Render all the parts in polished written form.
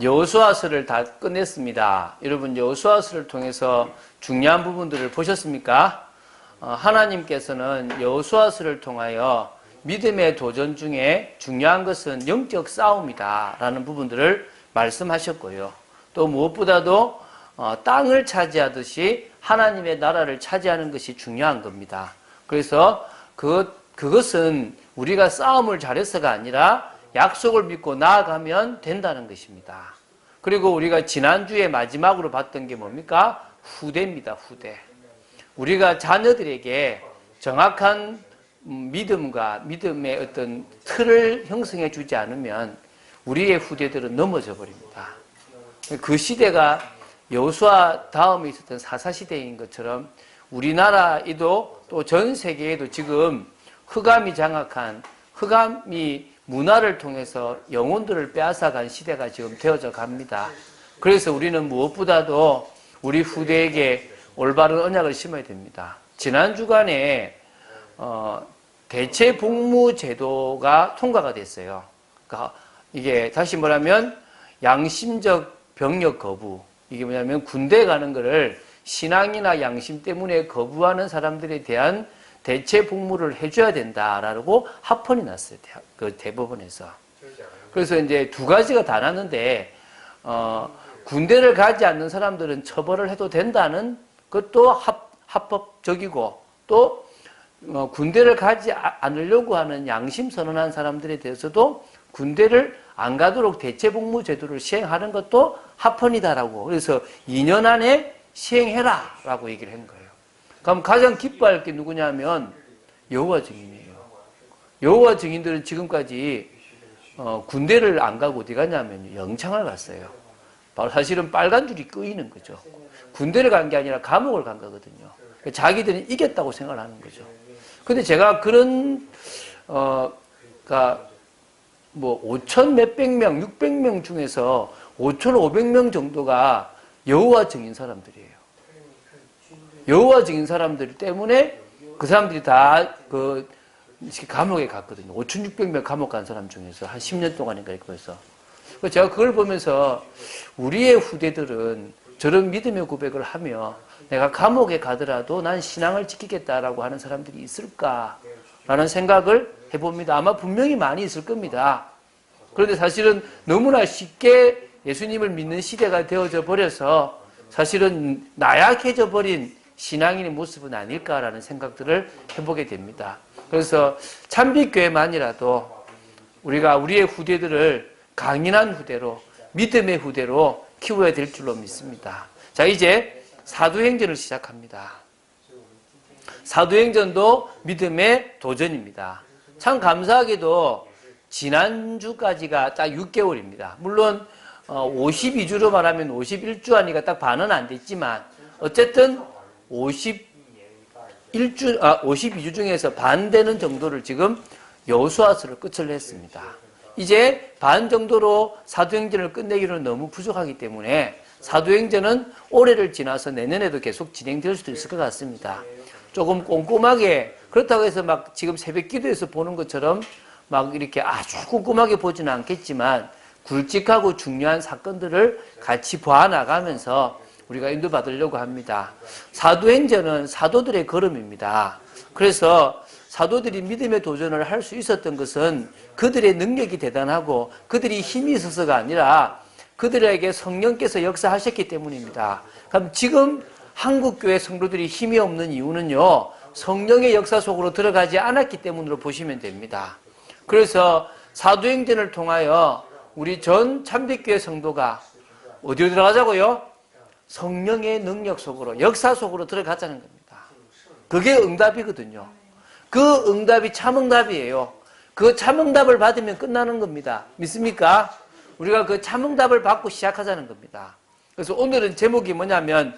여호수아서를 다 끝냈습니다. 여러분 여호수아서를 통해서 중요한 부분들을 보셨습니까? 하나님께서는 여호수아서를 통하여 믿음의 도전 중에 중요한 것은 영적 싸움이다 라는 부분들을 말씀하셨고요. 또 무엇보다도 땅을 차지하듯이 하나님의 나라를 차지하는 것이 중요한 겁니다. 그래서 그것은 우리가 싸움을 잘해서가 아니라 약속을 믿고 나아가면 된다는 것입니다. 그리고 우리가 지난주에 마지막으로 봤던 게 뭡니까? 후대입니다. 후대. 우리가 자녀들에게 정확한 믿음과 믿음의 어떤 틀을 형성해 주지 않으면 우리의 후대들은 넘어져 버립니다. 그 시대가 여호수아 다음에 있었던 사사시대인 것처럼 우리나라에도 또 전 세계에도 지금 흑암이 장악한, 흑암이 문화를 통해서 영혼들을 빼앗아간 시대가 지금 되어져 갑니다. 그래서 우리는 무엇보다도 우리 후대에게 올바른 언약을 심어야 됩니다. 지난 주간에 대체복무제도가 통과가 됐어요. 그러니까 이게 다시 말하면 양심적 병력 거부. 이게 뭐냐면 군대 가는 거를 신앙이나 양심 때문에 거부하는 사람들에 대한 대체 복무를 해줘야 된다라고 합헌이 났어요. 그 대법원에서. 그래서 이제 두 가지가 다 났는데, 군대를 가지 않는 사람들은 처벌을 해도 된다는 것도 합법적이고, 또, 군대를 가지 않으려고 하는 양심 선언한 사람들에 대해서도 군대를 안 가도록 대체 복무 제도를 시행하는 것도 합헌이다라고. 그래서 2년 안에 시행해라라고 얘기를 한 거예요. 그럼 가장 기뻐할 게 누구냐면 여호와 증인이에요. 여호와 증인들은 지금까지 군대를 안 가고 어디 갔냐면 영창을 갔어요. 바로 사실은 빨간 줄이 끄이는 거죠. 군대를 간 게 아니라 감옥을 간 거거든요. 자기들은 이겼다고 생각을 하는 거죠. 근데 제가 그런 뭐 5천 몇백 명, 600명 중에서 5,500명 정도가 여호와 증인 사람들이에요. 여호와 증인 사람들 때문에 그 사람들이 다 감옥에 갔거든요. 5,600명 감옥 간 사람 중에서 한 10년 동안인가 그래서 제가 그걸 보면서 우리의 후대들은 저런 믿음의 고백을 하며 내가 감옥에 가더라도 난 신앙을 지키겠다라고 하는 사람들이 있을까라는 생각을 해봅니다. 아마 분명히 많이 있을 겁니다. 그런데 사실은 너무나 쉽게 예수님을 믿는 시대가 되어져 버려서 사실은 나약해져 버린 신앙인의 모습은 아닐까라는 생각들을 해보게 됩니다. 그래서 참빛교회만이라도 우리가 우리의 후대들을 강인한 후대로, 믿음의 후대로 키워야 될 줄로 믿습니다. 자, 이제 사도행전을 시작합니다. 사도행전도 믿음의 도전입니다. 참 감사하게도 지난주까지가 딱 6개월입니다. 물론 52주로 말하면 51주 하니까 딱 반은 안 됐지만 어쨌든 52주 중에서 반 되는 정도를 지금 여호수아서를 끝을 냈습니다. 이제 반 정도로 사도행전을 끝내기로는 너무 부족하기 때문에 사도행전은 올해를 지나서 내년에도 계속 진행될 수도 있을 것 같습니다. 조금 꼼꼼하게, 그렇다고 해서 막 지금 새벽 기도에서 보는 것처럼 막 이렇게 아주 꼼꼼하게 보지는 않겠지만 굵직하고 중요한 사건들을 같이 봐나가면서 우리가 인도받으려고 합니다. 사도행전은 사도들의 걸음입니다. 그래서 사도들이 믿음의 도전을 할 수 있었던 것은 그들의 능력이 대단하고 그들이 힘이 있어서가 아니라 그들에게 성령께서 역사하셨기 때문입니다. 그럼 지금 한국교회 성도들이 힘이 없는 이유는요, 성령의 역사 속으로 들어가지 않았기 때문으로 보시면 됩니다. 그래서 사도행전을 통하여 우리 전 참빛교회 성도가 어디로 들어가자고요? 성령의 능력 속으로, 역사 속으로 들어가자는 겁니다. 그게 응답이거든요. 그 응답이 참응답이에요. 그 참응답을 받으면 끝나는 겁니다. 믿습니까? 우리가 그 참응답을 받고 시작하자는 겁니다. 그래서 오늘은 제목이 뭐냐면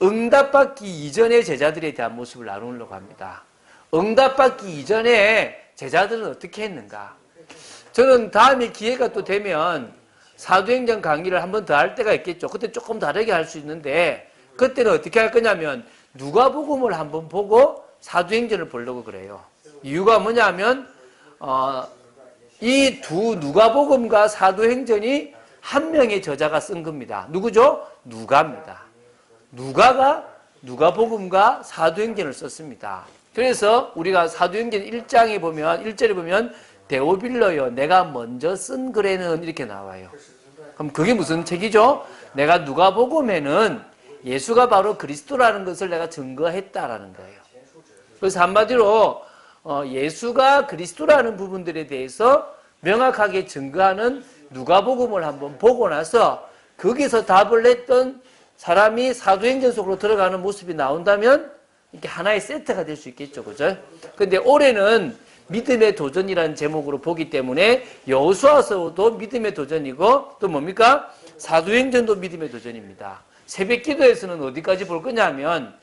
응답받기 이전의 제자들에 대한 모습을 나누려고 합니다. 응답받기 이전에 제자들은 어떻게 했는가? 저는 다음에 기회가 또 되면 사도행전 강의를 한 번 더 할 때가 있겠죠. 그때 조금 다르게 할 수 있는데 그때는 어떻게 할 거냐면 누가복음을 한번 보고 사도행전을 보려고 그래요. 이유가 뭐냐면 이 두 누가복음과 사도행전이 한 명의 저자가 쓴 겁니다. 누구죠? 누가입니다. 누가가 누가복음과 사도행전을 썼습니다. 그래서 우리가 사도행전 1장에 보면 1절에 보면 데오빌러여 내가 먼저 쓴 글에는 이렇게 나와요. 그럼 그게 무슨 책이죠? 내가 누가복음에는 예수가 바로 그리스도라는 것을 내가 증거했다라는 거예요. 그래서 한마디로 예수가 그리스도라는 부분들에 대해서 명확하게 증거하는 누가복음을 한번 보고 나서 거기서 답을 냈던 사람이 사도행전 속으로 들어가는 모습이 나온다면 이렇게 하나의 세트가 될 수 있겠죠. 그죠? 근데 올해는 믿음의 도전이라는 제목으로 보기 때문에 여호수아서도 믿음의 도전이고 또 뭡니까? 사도행전도 믿음의 도전입니다. 새벽 기도에서는 어디까지 볼 거냐면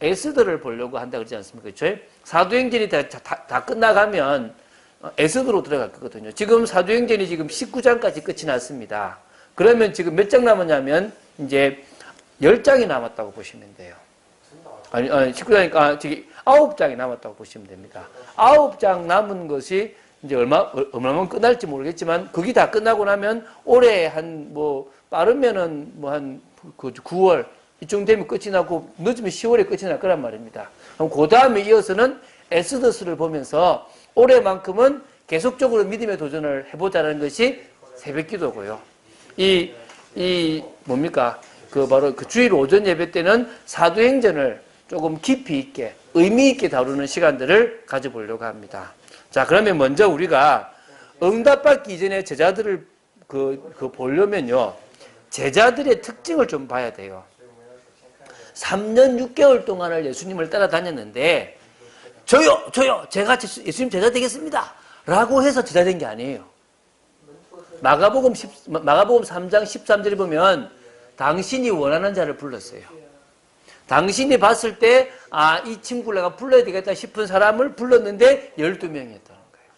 에스더를 보려고 한다 그러지 않습니까? 그렇죠? 사도행전이 다 끝나가면 에스더로 들어갈 거거든요. 지금 사도행전이 지금 19장까지 끝이 났습니다. 그러면 지금 몇 장 남았냐면 이제 10장이 남았다고 보시면 돼요. 아니 19장이니까 지금 9장이 남았다고 보시면 됩니다. 9장 남은 것이 이제 얼마만 끝날지 모르겠지만 그게 다 끝나고 나면 올해 한 빠르면은 한 9월 이쯤 되면 끝이 나고 늦으면 10월에 끝이 날 거란 말입니다. 그럼 그 다음에 이어서는 에스더스를 보면서 올해만큼은 계속적으로 믿음의 도전을 해보자는 것이 새벽기도고요. 뭡니까? 바로 주일 오전 예배 때는 사도행전을 조금 깊이 있게, 의미 있게 다루는 시간들을 가져보려고 합니다. 자, 그러면 먼저 우리가 응답받기 이전에 제자들을 보려면요. 제자들의 특징을 좀 봐야 돼요. 3년 6개월 동안을 예수님을 따라다녔는데 저요 제가 예수님 제자 되겠습니다 라고 해서 제자 된 게 아니에요. 마가복음 3장 13절에 보면 당신이 원하는 자를 불렀어요. 당신이 봤을 때 이 친구를 내가 불러야 되겠다 싶은 사람을 불렀는데 12명이었다는 거예요.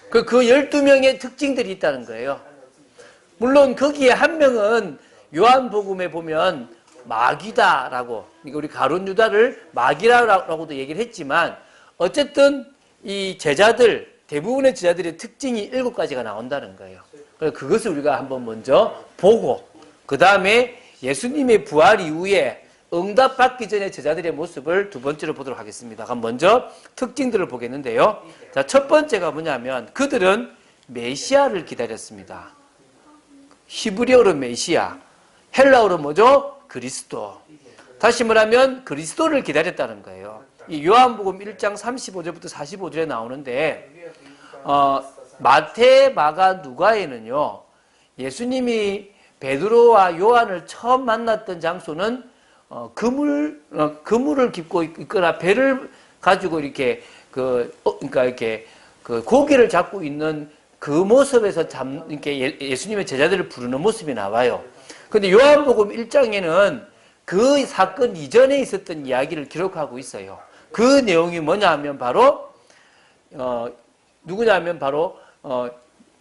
그 12명의 특징들이 있다는 거예요. 물론 거기에 한 명은 요한복음에 보면 마귀다라고, 그러니까 우리 가룟 유다를 마귀라고도 얘기를 했지만 어쨌든 이 제자들, 대부분의 제자들의 특징이 7가지가 나온다는 거예요. 그래서 그것을 우리가 한번 먼저 보고 그 다음에 예수님의 부활 이후에 응답받기 전에 제자들의 모습을 두 번째로 보도록 하겠습니다. 그럼 먼저 특징들을 보겠는데요. 자, 첫 번째가 뭐냐면 그들은 메시아를 기다렸습니다. 히브리어로 메시아, 헬라어로 뭐죠? 그리스도. 다시 말하면 그리스도를 기다렸다는 거예요. 이 요한복음 1장 35절부터 45절에 나오는데 마태, 마가, 누가에는요. 예수님이 베드로와 요한을 처음 만났던 장소는 그물을 깃고 있거나 배를 가지고 이렇게 그러니까 이렇게 고기를 잡고 있는 그 모습에서 이렇게 예수님의 제자들을 부르는 모습이 나와요. 근데 요한복음 1장에는 그 사건 이전에 있었던 이야기를 기록하고 있어요. 그 내용이 뭐냐면 바로 누구냐면 바로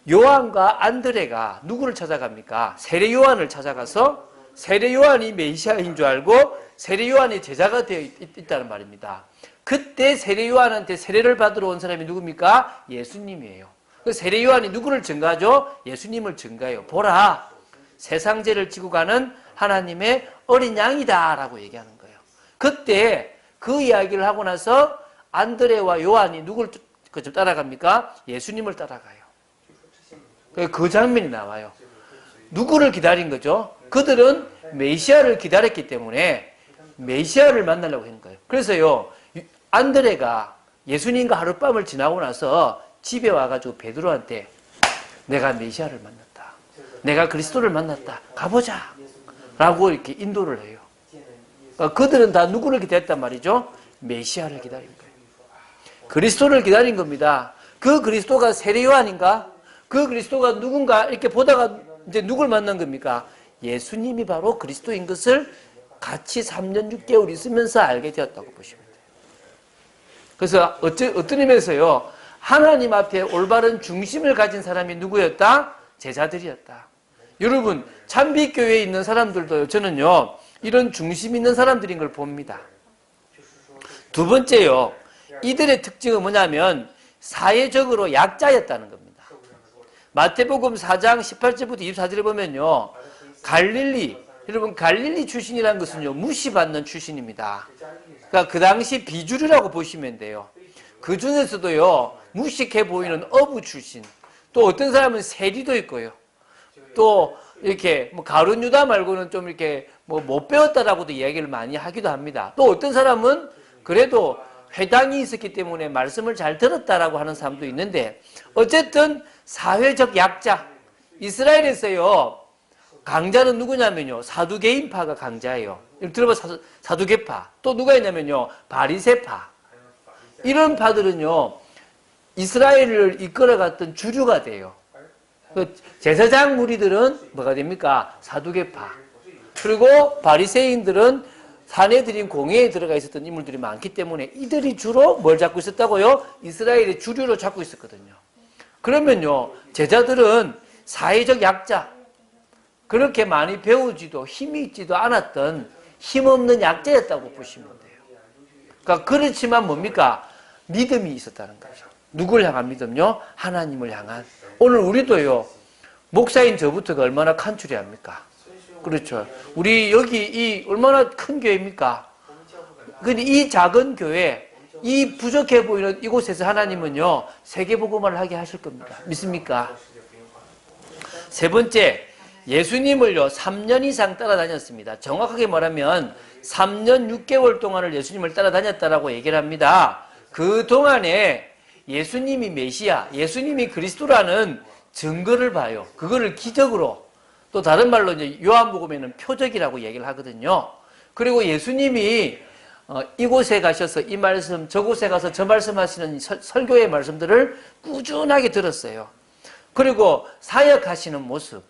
요한과 안드레가 누구를 찾아갑니까? 세례 요한을 찾아가서 세례 요한이 메시아인 줄 알고 세례 요한의 제자가 되어 있다는 말입니다. 그때 세례 요한한테 세례를 받으러 온 사람이 누굽니까? 예수님이에요. 그 세례 요한이 누구를 증거하죠? 예수님을 증거해요. 보라, 세상 죄를 지고 가는 하나님의 어린 양이다 라고 얘기하는 거예요. 그때 그 이야기를 하고 나서 안드레와 요한이 누굴 따라갑니까? 예수님을 따라가요. 그 장면이 나와요. 누구를 기다린 거죠? 그들은 메시아를 기다렸기 때문에 메시아를 만나려고 하는 거예요. 그래서요, 안드레가 예수님과 하룻밤을 지나고 나서 집에 와가지고 베드로한테 내가 메시아를 만났다. 내가 그리스도를 만났다. 가보자. 라고 이렇게 인도를 해요. 그들은 다 누구를 기다렸단 말이죠? 메시아를 기다린 거예요. 그리스도를 기다린 겁니다. 그 그리스도가 세례 요한인가? 그 그리스도가 누군가 이렇게 보다가 이제 누굴 만난 겁니까? 예수님이 바로 그리스도인 것을 같이 3년 6개월 있으면서 알게 되었다고 보시면 돼요. 그래서 어떤 의미에서요, 하나님 앞에 올바른 중심을 가진 사람이 누구였다? 제자들이었다. 여러분, 참빛교회에 있는 사람들도요, 저는요, 이런 중심 있는 사람들인 걸 봅니다. 두 번째요, 이들의 특징은 뭐냐면 사회적으로 약자였다는 겁니다. 마태복음 4장 18절부터 24절에 보면요. 갈릴리, 여러분 갈릴리 출신이라는 것은요. 무시받는 출신입니다. 그러니까 그 당시 비주류라고 보시면 돼요. 그 중에서도요. 무식해 보이는 어부 출신. 또 어떤 사람은 세리도 있고요. 또 이렇게 뭐 가룟 유다 말고는 좀 이렇게 뭐 못 배웠다라고도 이야기를 많이 하기도 합니다. 또 어떤 사람은 그래도 회당이 있었기 때문에 말씀을 잘 들었다라고 하는 사람도 있는데 어쨌든 사회적 약자. 이스라엘에서요. 강자는 누구냐면요. 사두개인파가 강자예요. 들어봐 사두개파. 또 누가 있냐면요. 바리새파. 이런 파들은요. 이스라엘을 이끌어갔던 주류가 돼요. 그 제사장 무리들은 뭐가 됩니까? 사두개파. 그리고 바리새인들은 사내들인 공회에 들어가 있었던 인물들이 많기 때문에 이들이 주로 뭘 잡고 있었다고요? 이스라엘의 주류로 잡고 있었거든요. 그러면요. 제자들은 사회적 약자, 그렇게 많이 배우지도 힘이 있지도 않았던 힘없는 약자였다고 보시면 돼요. 그러니까 그렇지만 뭡니까? 믿음이 있었다는 거죠. 누굴 향한 믿음요? 하나님을 향한. 오늘 우리도요. 목사인 저부터가 얼마나 간추리합니까? 그렇죠. 우리 여기 이 얼마나 큰 교회입니까? 근데 이 작은 교회, 이 부족해 보이는 이곳에서 하나님은요. 세계복음화를 하게 하실 겁니다. 믿습니까? 세 번째, 예수님을요. 3년 이상 따라다녔습니다. 정확하게 말하면 3년 6개월 동안을 예수님을 따라다녔다라고 얘기를 합니다. 그 동안에 예수님이 메시아, 예수님이 그리스도라는 증거를 봐요. 그거를 기적으로, 또 다른 말로 이제 요한복음에는 표적이라고 얘기를 하거든요. 그리고 예수님이 이곳에 가셔서 이 말씀, 저곳에 가서 저 말씀하시는 설교의 말씀들을 꾸준하게 들었어요. 그리고 사역하시는 모습,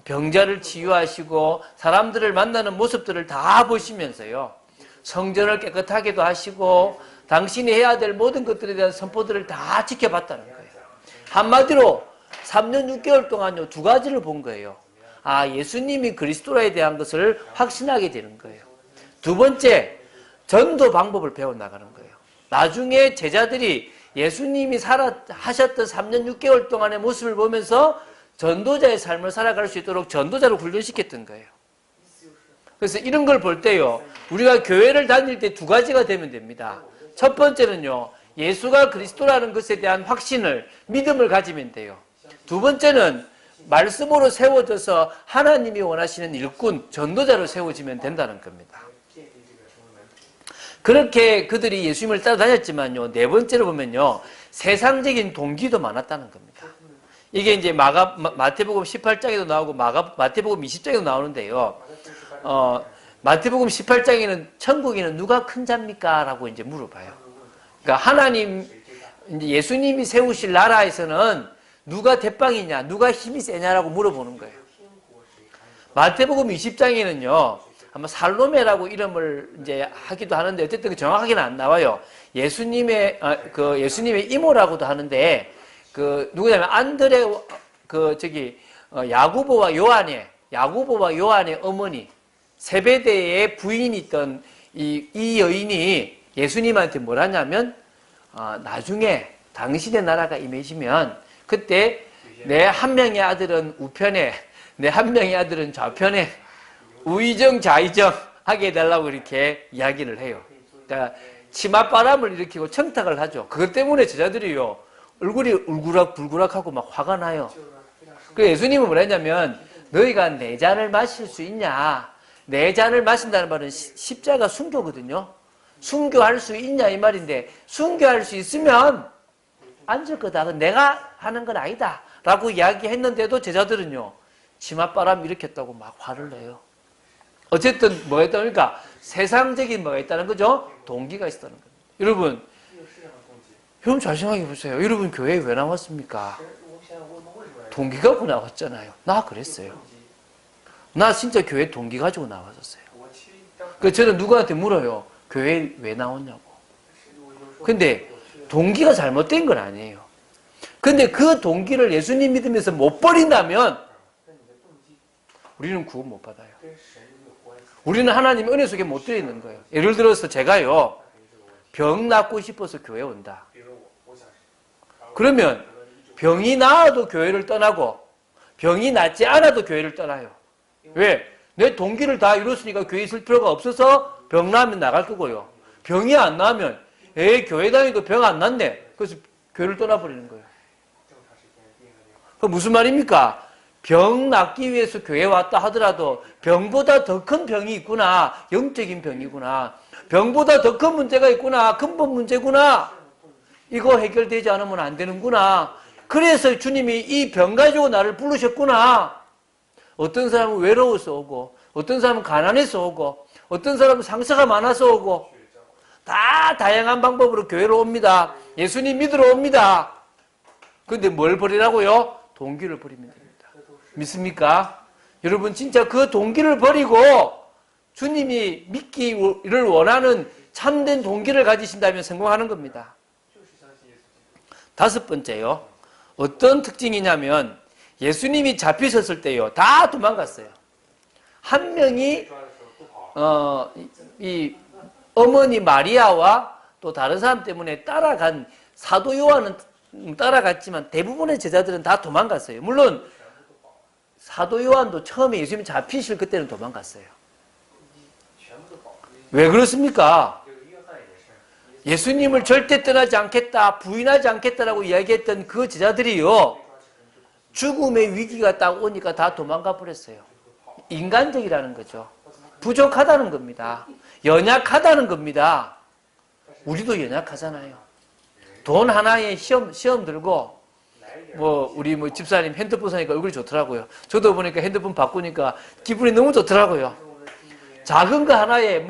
병자를 치유하시고 사람들을 만나는 모습들을 다 보시면서요. 성전을 깨끗하게도 하시고 당신이 해야 될 모든 것들에 대한 선포들을 다 지켜봤다는 거예요. 한마디로 3년 6개월 동안요. 두 가지를 본 거예요. 아, 예수님이 그리스도라에 대한 것을 확신하게 되는 거예요. 두 번째, 전도 방법을 배워나가는 거예요. 나중에 제자들이 예수님이 하셨던 3년 6개월 동안의 모습을 보면서 전도자의 삶을 살아갈 수 있도록 전도자로 훈련시켰던 거예요. 그래서 이런 걸 볼 때요. 우리가 교회를 다닐 때 두 가지가 되면 됩니다. 첫 번째는요. 예수가 그리스도라는 것에 대한 확신을, 믿음을 가지면 돼요. 두 번째는 말씀으로 세워져서 하나님이 원하시는 일꾼, 전도자로 세워지면 된다는 겁니다. 그렇게 그들이 예수님을 따라다녔지만요. 네 번째로 보면요. 세상적인 동기도 많았다는 겁니다. 이게 이제 마태복음 18장에도 나오고 마태복음 20장에도 나오는데요. 마태복음 18장에는 천국에는 누가 큰 자입니까? 라고 이제 물어봐요. 그러니까 하나님, 이제 예수님이 세우실 나라에서는 누가 대빵이냐, 누가 힘이 세냐라고 물어보는 거예요. 마태복음 20장에는요, 아마 살로메라고 이름을 이제 하기도 하는데, 어쨌든 정확하게는 안 나와요. 예수님의 이모라고도 하는데, 누구냐면, 안드레, 야고보와 요한의 어머니, 세베대의 부인이 있던 이 여인이 예수님한테 뭘 하냐면, 나중에 당신의 나라가 임해지면, 그때 내 한 명의 아들은 우편에, 내 한 명의 아들은 좌편에 우의정 좌의정 하게 해달라고 이렇게 이야기를 해요. 그러니까 치맛바람을 일으키고 청탁을 하죠. 그것 때문에 제자들이요 얼굴이 울그락불그락하고 막 화가 나요. 그래서 예수님은 뭐랬냐면 너희가 내 잔을 마실 수 있냐? 내 잔을 마신다는 말은 십자가 순교거든요. 순교할 수 있냐 이 말인데 순교할 수 있으면 앉을 거다. 내가 하는 건 아니다. 라고 이야기했는데도 제자들은요. 치맛바람 일으켰다고 막 화를 내요. 어쨌든 뭐가 있다 보니까 세상적인 뭐가 있다는 거죠. 동기가 있었다는 겁니다. 여러분 잘 생각해 보세요. 여러분 교회에 왜 나왔습니까? 동기가 갖고 나왔잖아요. 나 그랬어요. 나 진짜 교회 동기 가지고 나왔었어요. 그래서 저는 누구한테 물어요. 교회에 왜 나왔냐고. 근데 동기가 잘못된 건 아니에요. 근데 그 동기를 예수님 믿으면서 못 버린다면 우리는 구원 못 받아요. 우리는 하나님의 은혜 속에 못 들어있는 거예요. 예를 들어서 제가요. 병 낫고 싶어서 교회 온다. 그러면 병이 나아도 교회를 떠나고 병이 낫지 않아도 교회를 떠나요. 왜? 내 동기를 다 이뤘으니까 교회에 있을 필요가 없어서 병 나면 나갈 거고요. 병이 안 나면 교회 다니도 병 안 났네. 그래서 교회를 떠나버리는 거예요. 그 무슨 말입니까? 병 낫기 위해서 교회에 왔다 하더라도 병보다 더 큰 병이 있구나. 영적인 병이구나. 병보다 더 큰 문제가 있구나. 근본 문제구나. 이거 해결되지 않으면 안 되는구나. 그래서 주님이 이 병 가지고 나를 부르셨구나. 어떤 사람은 외로워서 오고, 어떤 사람은 가난해서 오고, 어떤 사람은 상처가 많아서 오고, 다 다양한 방법으로 교회로 옵니다. 예수님 믿으러 옵니다. 그런데 뭘 버리라고요? 동기를 버리면 됩니다. 믿습니까? 여러분 진짜 그 동기를 버리고 주님이 믿기를 원하는 참된 동기를 가지신다면 성공하는 겁니다. 다섯 번째요. 어떤 특징이냐면 예수님이 잡히셨을 때요. 다 도망갔어요. 한 명이 이 어머니 마리아와 또 다른 사람 때문에 따라간 사도 요한은 따라갔지만 대부분의 제자들은 다 도망갔어요. 물론 사도 요한도 처음에 예수님 잡히실 그때는 도망갔어요. 왜 그렇습니까? 예수님을 절대 떠나지 않겠다, 부인하지 않겠다라고 이야기했던 그 제자들이요. 죽음의 위기가 딱 오니까 다 도망가 버렸어요. 인간적이라는 거죠. 부족하다는 겁니다. 연약하다는 겁니다. 우리도 연약하잖아요. 돈 하나에 시험 들고 우리 집사님 핸드폰 사니까 얼굴이 좋더라고요. 저도 보니까 핸드폰 바꾸니까 기분이 너무 좋더라고요. 작은 거 하나에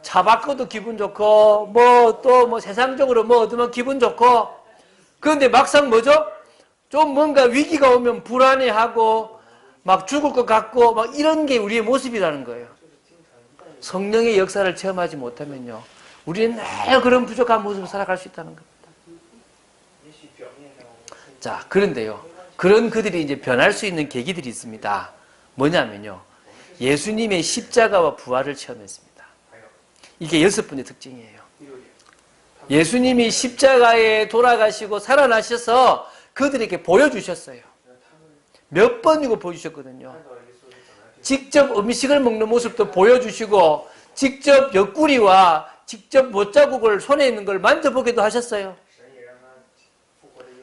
차 바꿔도 기분 좋고 또 세상적으로 얻으면 기분 좋고. 그런데 막상 뭐죠? 좀 뭔가 위기가 오면 불안해하고 막 죽을 것 같고 막 이런 게 우리의 모습이라는 거예요. 성령의 역사를 체험하지 못하면요, 우리는 늘 그런 부족한 모습을 살아갈 수 있다는 겁니다. 자, 그런데요, 그런 그들이 이제 변할 수 있는 계기들이 있습니다. 뭐냐면요, 예수님의 십자가와 부활을 체험했습니다. 이게 여섯 번째 특징이에요. 예수님이 십자가에 돌아가시고 살아나셔서 그들에게 보여주셨어요. 몇 번이고 보여주셨거든요. 직접 음식을 먹는 모습도 보여주시고 직접 옆구리와 직접 못자국을 손에 있는 걸 만져보기도 하셨어요.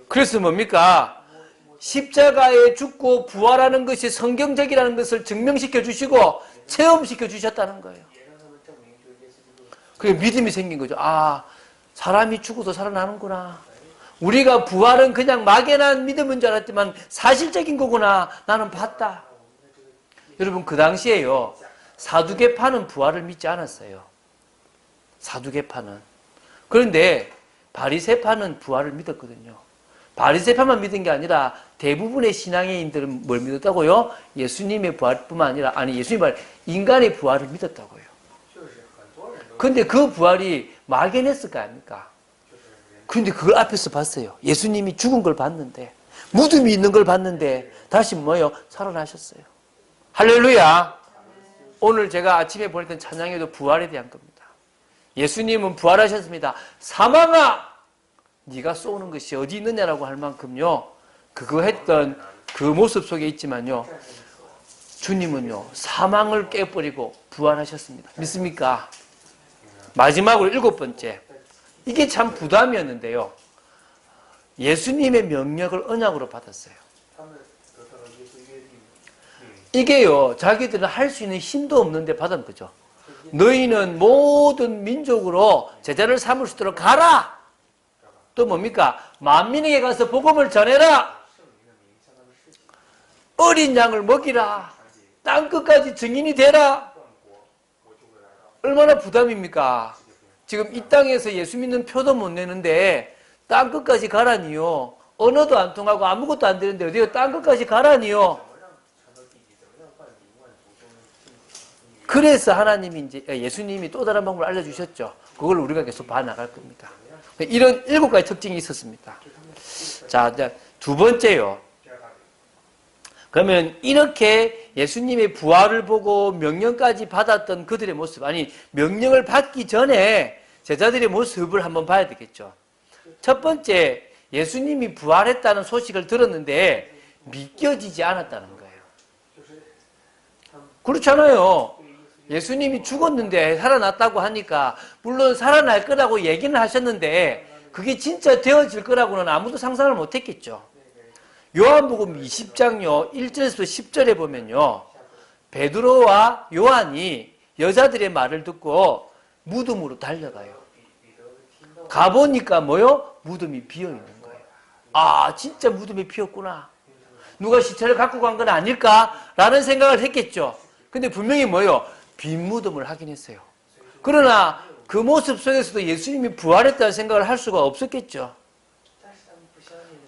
그래서 뭡니까? 십자가에 죽고 부활하는 것이 성경적이라는 것을 증명시켜 주시고 체험시켜 주셨다는 거예요. 그게 믿음이 생긴 거죠. 아, 사람이 죽어도 살아나는구나. 우리가 부활은 그냥 막연한 믿음인 줄 알았지만 사실적인 거구나. 나는 봤다. 여러분, 그 당시에요, 사두개파는 부활을 믿지 않았어요. 사두개파는. 그런데 바리새파는 부활을 믿었거든요. 바리새파만 믿은 게 아니라 대부분의 신앙인들은 뭘 믿었다고요? 예수님의 부활뿐만 아니라, 예수님의 부활, 인간의 부활을 믿었다고요. 그런데 그 부활이 막연했을 거 아닙니까? 그런데 그걸 앞에서 봤어요. 예수님이 죽은 걸 봤는데, 무덤이 있는 걸 봤는데 다시 살아나셨어요. 할렐루야. 오늘 제가 아침에 보냈던 찬양에도 부활에 대한 겁니다. 예수님은 부활하셨습니다. 사망아, 네가 쏘는 것이 어디 있느냐라고 할 만큼요, 그거 했던 그 모습 속에 있지만요, 주님은요, 사망을 깨버리고 부활하셨습니다. 믿습니까? 마지막으로 일곱 번째. 이게 참 부담이었는데요. 예수님의 명령을 언약으로 받았어요. 이게요, 자기들은 할 수 있는 힘도 없는데 받은 거죠. 너희는 모든 민족으로 제자를 삼을 수 있도록 가라! 또 뭡니까? 만민에게 가서 복음을 전해라! 어린 양을 먹이라! 땅끝까지 증인이 되라! 얼마나 부담입니까? 지금 이 땅에서 예수 믿는 표도 못 내는데 땅끝까지 가라니요. 언어도 안 통하고 아무것도 안 되는데 어디가 땅끝까지 가라니요. 그래서 하나님이 이제 예수님이 또 다른 방법을 알려주셨죠. 그걸 우리가 계속 봐나갈 겁니다. 이런 7가지 특징이 있었습니다. 자, 이제 두 번째요. 그러면 이렇게 예수님의 부활을 보고 명령까지 받았던 그들의 모습, 명령을 받기 전에 제자들의 모습을 한번 봐야 되겠죠. 첫 번째, 예수님이 부활했다는 소식을 들었는데 믿겨지지 않았다는 거예요. 그렇잖아요. 예수님이 죽었는데 살아났다고 하니까 물론 살아날 거라고 얘기는 하셨는데 그게 진짜 되어질 거라고는 아무도 상상을 못했겠죠. 요한복음 20장요 1절에서 10절에 보면요, 베드로와 요한이 여자들의 말을 듣고 무덤으로 달려가요. 가보니까 뭐요? 무덤이 비어있는 거예요. 아, 진짜 무덤이 비었구나. 누가 시체를 갖고 간 건 아닐까라는 생각을 했겠죠. 근데 분명히 뭐요? 빈 무덤을 확인했어요. 그러나 그 모습 속에서도 예수님이 부활했다는 생각을 할 수가 없었겠죠.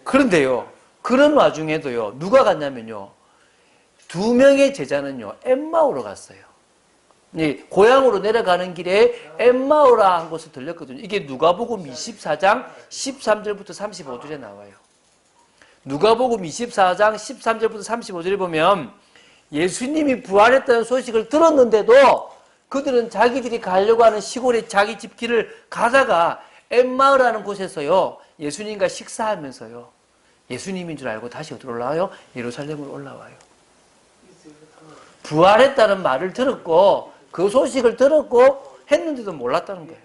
그런데요, 그런 와중에도요, 누가 갔냐면요, 2명의 제자는요, 엠마오로 갔어요. 고향으로 내려가는 길에 엠마오라 한 곳을 들렸거든요. 이게 누가복음 24장 13절부터 35절에 나와요. 누가복음 24장 13절부터 35절에 보면 예수님이 부활했다는 소식을 들었는데도 그들은 자기들이 가려고 하는 시골에 자기 집 길을 가다가 엠마오라는 곳에서요, 예수님과 식사하면서요, 예수님인 줄 알고 다시 어디로 올라와요? 예루살렘으로 올라와요. 부활했다는 말을 들었고 그 소식을 들었고 했는데도 몰랐다는 거예요.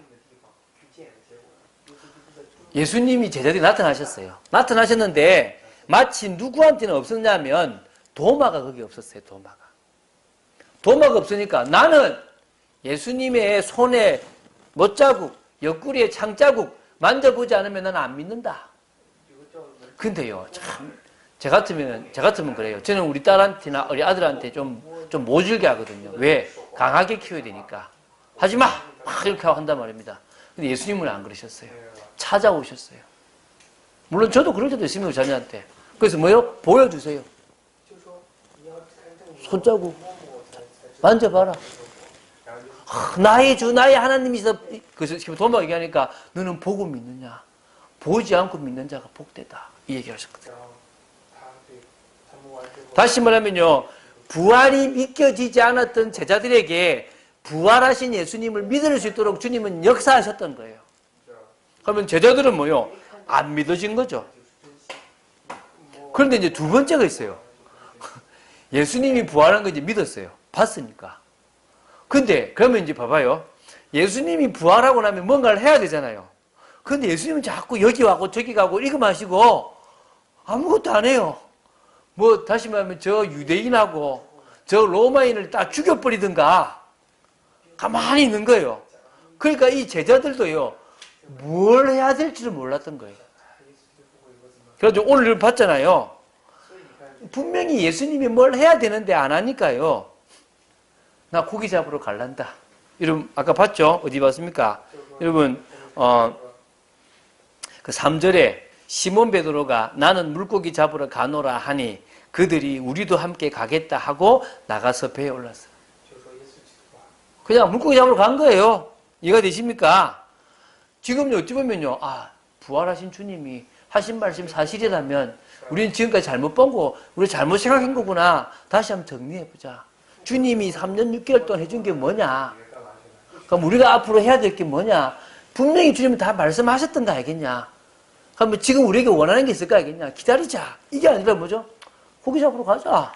예수님이 제자들이 나타나셨어요. 나타나셨는데 마치 누구한테는 없었냐면 도마가 거기 없었어요. 도마가 없으니까 나는 예수님의 손에 못자국, 옆구리에 창자국 만져보지 않으면 나는 안 믿는다. 근데요, 참, 제 같으면 그래요. 저는 우리 딸한테나 우리 아들한테 좀 모질게 하거든요. 왜? 강하게 키워야 되니까. 하지 마! 막 이렇게 한단 말입니다. 근데 예수님은 안 그러셨어요. 찾아오셨어요. 물론 저도 그럴 때도 있습니다, 자녀한테. 그래서 뭐요? 보여주세요. 손자국. 만져봐라. 나의 주, 나의 하나님이서, 그래서 도마 얘기하니까, 너는 보고 믿느냐? 보지 않고 믿는 자가 복되다. 이 얘기를 하셨거든요. 다시 말하면요, 부활이 믿겨지지 않았던 제자들에게 부활하신 예수님을 믿을 수 있도록 주님은 역사하셨던 거예요. 그러면 제자들은 뭐요? 안 믿어진 거죠. 그런데 이제 두 번째가 있어요. 예수님이 부활한 거 이제 믿었어요. 봤으니까. 근데 그러면 이제 봐봐요. 예수님이 부활하고 나면 뭔가를 해야 되잖아요. 근데 예수님은 자꾸 여기 가고 저기 가고 이거 마시고 아무것도 안 해요. 뭐 다시 말하면 저 유대인하고 저 로마인을 딱 죽여버리든가 가만히 있는 거예요. 그러니까 이 제자들도요, 뭘 해야 될지를 몰랐던 거예요. 그래서 오늘 봤잖아요. 분명히 예수님이 뭘 해야 되는데 안 하니까요. 나 고기 잡으러 갈란다. 여러분 아까 봤죠? 어디 봤습니까? 여러분 그 3절에 시몬 베드로가 나는 물고기 잡으러 가노라 하니 그들이 우리도 함께 가겠다 하고 나가서 배에 올랐어요. 그냥 물고기 잡으러 간 거예요. 이해가 되십니까? 지금 어찌 보면요, 아, 부활하신 주님이 하신 말씀 사실이라면 우리는 지금까지 잘못 본 거, 우리 잘못 생각한 거구나. 다시 한번 정리해보자. 주님이 3년 6개월 동안 해준 게 뭐냐? 그럼 우리가 앞으로 해야 될 게 뭐냐? 분명히 주님은 다 말씀하셨던 거 알겠냐? 그러면 지금 우리에게 원하는 게 있을 거 알겠냐? 기다리자. 이게 아니라 뭐죠? 고기 잡으러 가자.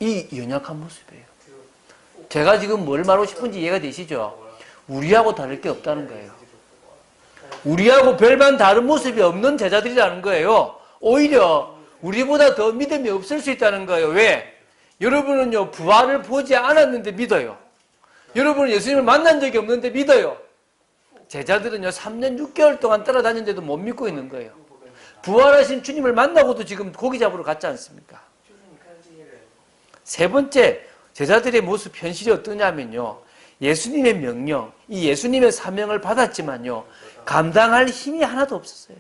이 연약한 모습이에요. 제가 지금 뭘 말하고 싶은지 이해가 되시죠? 우리하고 다를 게 없다는 거예요. 우리하고 별반 다른 모습이 없는 제자들이라는 거예요. 오히려 우리보다 더 믿음이 없을 수 있다는 거예요. 왜? 여러분은요, 부활을 보지 않았는데 믿어요. 여러분은 예수님을 만난 적이 없는데 믿어요. 제자들은요, 3년 6개월 동안 따라다녔는데도 못 믿고 있는 거예요. 부활하신 주님을 만나고도 지금 고기 잡으러 갔지 않습니까? 세 번째, 제자들의 모습 현실이 어떠냐면요, 예수님의 명령, 이 예수님의 사명을 받았지만요, 감당할 힘이 하나도 없었어요.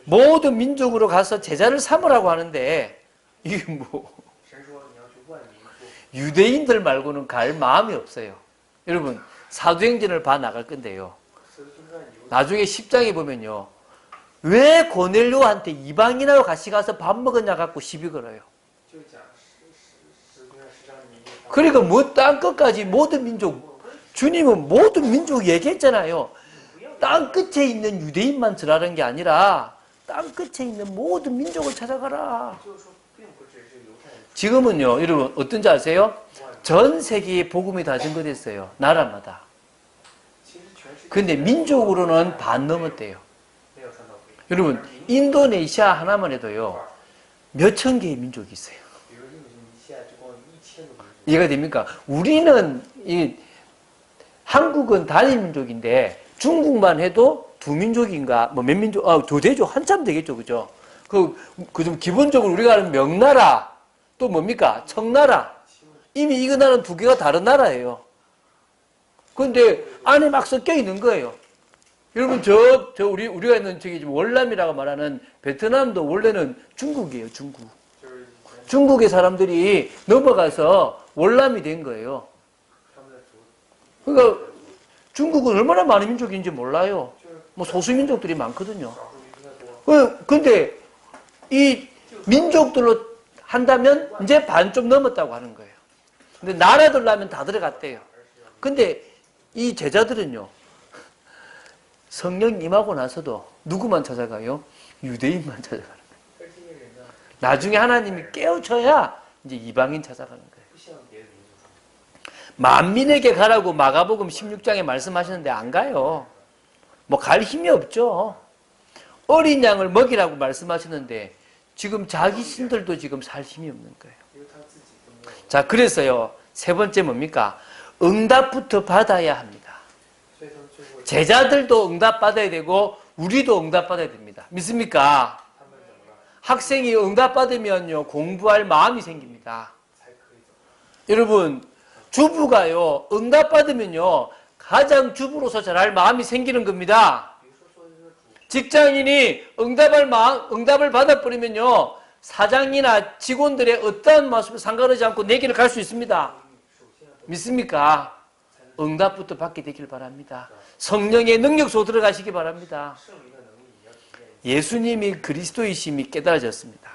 모든 민족으로 가서 제자를 삼으라고 하는데 이게 뭐 유대인들 말고는 갈 마음이 없어요. 여러분 사도행전을 봐 나갈 건데요, 나중에 10장에 보면요, 왜 고넬료한테 이방인하고 같이 가서 밥 먹었냐 갖고 시비 걸어요. 그러니까 뭐 땅끝까지 모든 민족, 주님은 모든 민족 얘기했잖아요. 땅 끝에 있는 유대인만 절하는 게 아니라 땅 끝에 있는 모든 민족을 찾아가라. 지금은요, 여러분 어떤지 아세요? 전 세계에 복음이 다 전거됐어요. 나라마다. 근데 민족으로는 반 넘었대요. 여러분 인도네시아 하나만 해도요 몇천 개의 민족이 있어요. 이해가 됩니까? 우리는 한국은 단일 민족인데 중국만 해도 두 민족인가 뭐 몇 민족 더 되죠. 한참 되겠죠, 그죠? 좀 기본적으로 우리가 아는 명나라 또 뭡니까? 청나라. 이미 이거 나라는 두 개가 다른 나라예요. 근데 안에 막 섞여 있는 거예요. 여러분, 우리가 있는 저기 월남이라고 말하는 베트남도 원래는 중국이에요, 중국. 중국의 사람들이 넘어가서 월남이 된 거예요. 그러니까 중국은 얼마나 많은 민족인지 몰라요. 뭐 소수민족들이 많거든요. 근데 이 민족들로 한다면 이제 반 좀 넘었다고 하는 거예요. 근데 나라들로 하면 다 들어갔대요. 근데 이 제자들은요, 성령 임하고 나서도 누구만 찾아가요? 유대인만 찾아가는 거예요. 나중에 하나님이 깨우쳐야 이제 이방인 찾아가는 거예요. 만민에게 가라고 마가복음 16장에 말씀하시는데 안 가요. 뭐 갈 힘이 없죠. 어린 양을 먹이라고 말씀하시는데 지금 자기 신들도 지금 살 힘이 없는 거예요. 자, 그래서요, 세 번째 뭡니까? 응답부터 받아야 합니다. 제자들도 응답받아야 되고 우리도 응답받아야 됩니다. 믿습니까? 학생이 응답받으면요 공부할 마음이 생깁니다. 여러분, 주부가요 응답받으면요 가장 주부로서 잘할 마음이 생기는 겁니다. 직장인이 응답을 받아버리면요 사장이나 직원들의 어떠한 모습에 상관하지 않고 내 길을 갈 수 있습니다. 믿습니까? 응답부터 받게 되길 바랍니다. 성령의 능력 속으로 들어가시기 바랍니다. 예수님이 그리스도이심이 깨달아졌습니다.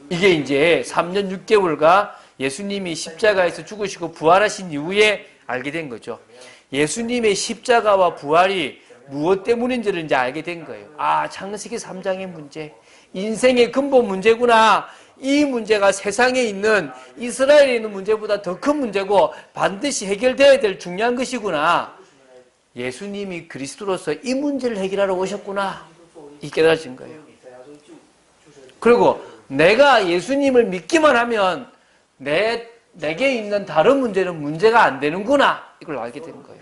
이게 이제 3년 6개월가 예수님이 십자가에서 죽으시고 부활하신 이후에 알게 된 거죠. 예수님의 십자가와 부활이 무엇 때문인지를 이제 알게 된 거예요. 아, 창세기 3장의 문제, 인생의 근본 문제구나. 이 문제가 세상에 있는 이스라엘에 있는 문제보다 더 큰 문제고 반드시 해결돼야 될 중요한 것이구나. 예수님이 그리스도로서 이 문제를 해결하러 오셨구나. 이 깨달아진 거예요. 그리고 내가 예수님을 믿기만 하면 내게 있는 다른 문제는 문제가 안 되는구나. 이걸 알게 된 거예요.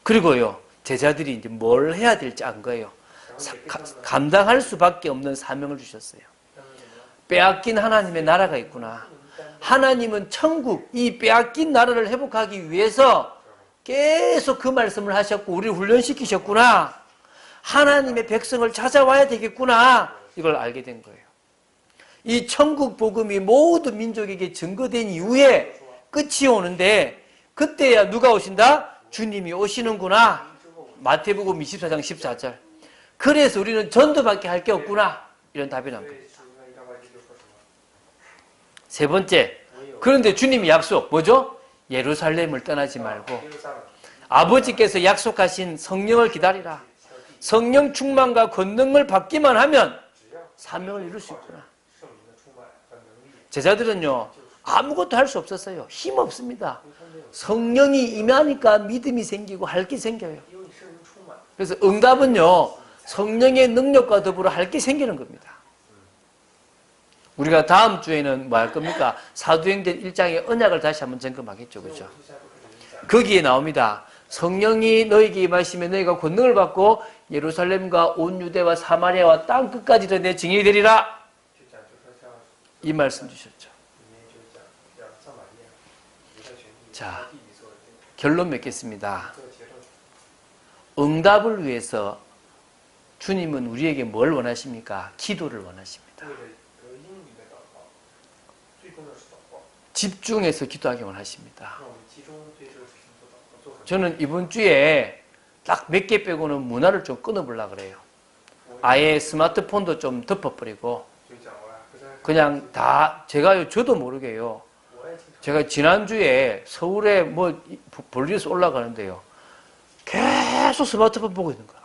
그리고요, 제자들이 이제 뭘 해야 될지 안 거예요. 감당할 수밖에 없는 사명을 주셨어요. 빼앗긴 하나님의 나라가 있구나. 하나님은 천국, 이 빼앗긴 나라를 회복하기 위해서 계속 그 말씀을 하셨고 우리를 훈련시키셨구나. 하나님의 백성을 찾아와야 되겠구나. 이걸 알게 된 거예요. 이 천국 복음이 모든 민족에게 증거된 이후에 끝이 오는데 그때야 누가 오신다? 주님이 오시는구나. 마태복음 24장 14절. 그래서 우리는 전도밖에 할 게 없구나. 이런 답이 난 겁니다. 세 번째, 그런데 주님이 약속 뭐죠? 예루살렘을 떠나지 말고 아버지께서 약속하신 성령을 기다리라. 성령 충만과 권능을 받기만 하면 사명을 이룰 수 있구나. 제자들은요 아무것도 할 수 없었어요. 힘 없습니다. 성령이 임하니까 믿음이 생기고 할 게 생겨요. 그래서 응답은요 성령의 능력과 더불어 할 게 생기는 겁니다. 우리가 다음 주에는 뭐 할 겁니까? 사도행전 1장의 언약을 다시 한번 점검하겠죠. 그죠? 거기에 나옵니다. 성령이 너에게 임하시면 너희가 권능을 받고 예루살렘과 온 유대와 사마리아와 땅 끝까지 내 증인이 되리라. 이 말씀 주셨죠. 자, 결론 맺겠습니다. 응답을 위해서 주님은 우리에게 뭘 원하십니까? 기도를 원하십니다. 집중해서 기도하기 원하십니다. 저는 이번 주에 딱 몇 개 빼고는 문화를 좀 끊어보려고 그래요. 아예 스마트폰도 좀 덮어버리고 그냥 다 저도 모르게요. 제가 지난주에 서울에 뭐 볼일에서 올라가는데요. 계속 스마트폰 보고 있는 거야.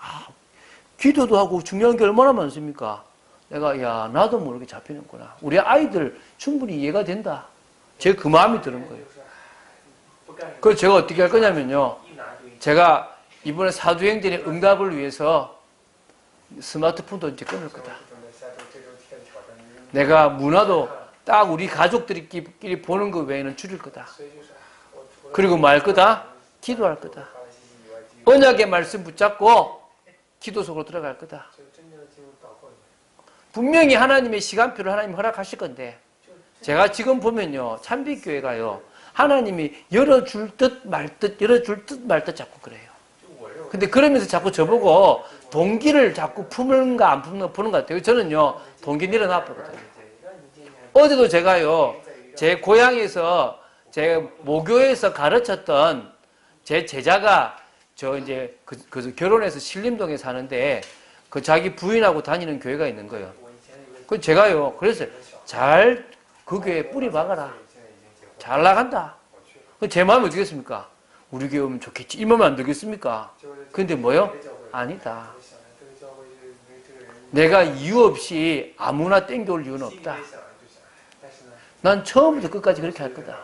기도도 하고 중요한 게 얼마나 많습니까? 내가 야 나도 모르게 잡히는구나. 우리 아이들 충분히 이해가 된다. 제가 그 마음이 드는 거예요. 그래서 제가 어떻게 할 거냐면요. 제가 이번에 사도행전의 응답을 위해서 스마트폰도 이제 끊을 거다. 내가 문화도 딱 우리 가족들끼리 보는 것 외에는 줄일 거다. 그리고 말 거다. 기도할 거다. 언약의 말씀 붙잡고 기도 속으로 들어갈 거다. 분명히 하나님의 시간표를 하나님 허락하실 건데 제가 지금 보면요. 참빛교회가요. 하나님이 열어줄 듯 말 듯 열어줄 듯 말 듯 자꾸 그래요. 근데 그러면서 자꾸 저보고 동기를 자꾸 품는가 안 품는가 보는 것 같아요. 저는요. 동기 내려놔버거든요. 어제도 제가요. 제 고향에서 제 모교에서 가르쳤던 제 제자가 저 이제 그 결혼해서 신림동에 사는데 그 자기 부인하고 다니는 교회가 있는 거예요. 그 제가요. 그래서 잘 그 교회에 뿌리 박아라. 잘 나간다. 제 마음이 어떻겠습니까? 우리 교회 오면 좋겠지. 이 마음이 안 들겠습니까? 근데 뭐요? 아니다. 내가 이유 없이 아무나 땡겨올 이유는 없다. 난 처음부터 끝까지 그렇게 할 거다.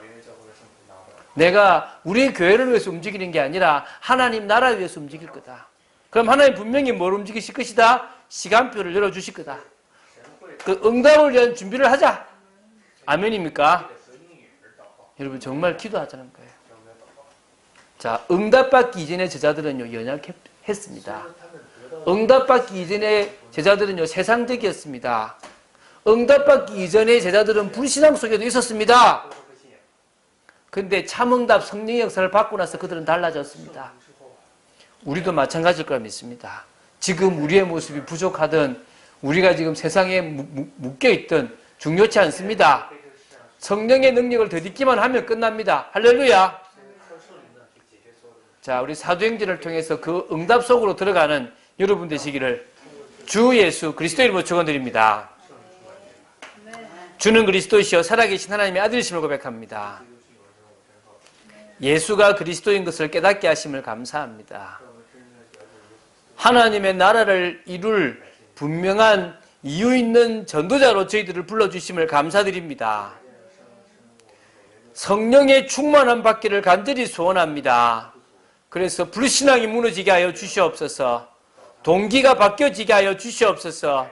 내가 우리 교회를 위해서 움직이는 게 아니라 하나님 나라 위해서 움직일 거다. 그럼 하나님 분명히 뭘 움직이실 것이다? 시간표를 열어주실 거다. 그 응답을 위한 준비를 하자. 아멘입니까? 여러분 정말 기도하자는 거예요. 자, 응답받기 이전의 제자들은요 연약했습니다. 응답받기 이전의 제자들은요 세상적이었습니다. 응답받기 이전의 제자들은 불신앙 속에도 있었습니다. 근데 참응답 성령의 역사를 받고 나서 그들은 달라졌습니다. 우리도 마찬가지일 거라 믿습니다. 지금 우리의 모습이 부족하든 우리가 지금 세상에 묶여있든 중요치 않습니다. 성령의 능력을 더딛기만 하면 끝납니다. 할렐루야. 자, 우리 사도행전을 통해서 그 응답 속으로 들어가는 여러분 되시기를 주 예수 그리스도 이름으로 축원드립니다. 주는 그리스도이시여 살아계신 하나님의 아들이심을 고백합니다. 예수가 그리스도인 것을 깨닫게 하심을 감사합니다. 하나님의 나라를 이룰 분명한 이유 있는 전도자로 저희들을 불러주심을 감사드립니다. 성령의 충만함 받기를 간절히 소원합니다. 그래서 불신앙이 무너지게 하여 주시옵소서. 동기가 바뀌어지게 하여 주시옵소서.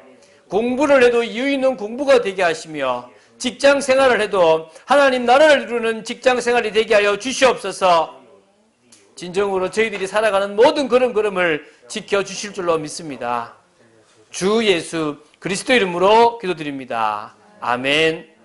공부를 해도 이유 있는 공부가 되게 하시며 직장 생활을 해도 하나님 나라를 이루는 직장 생활이 되게 하여 주시옵소서. 진정으로 저희들이 살아가는 모든 걸음걸음을 지켜주실 줄로 믿습니다. 주 예수 그리스도 이름으로 기도드립니다. 아멘.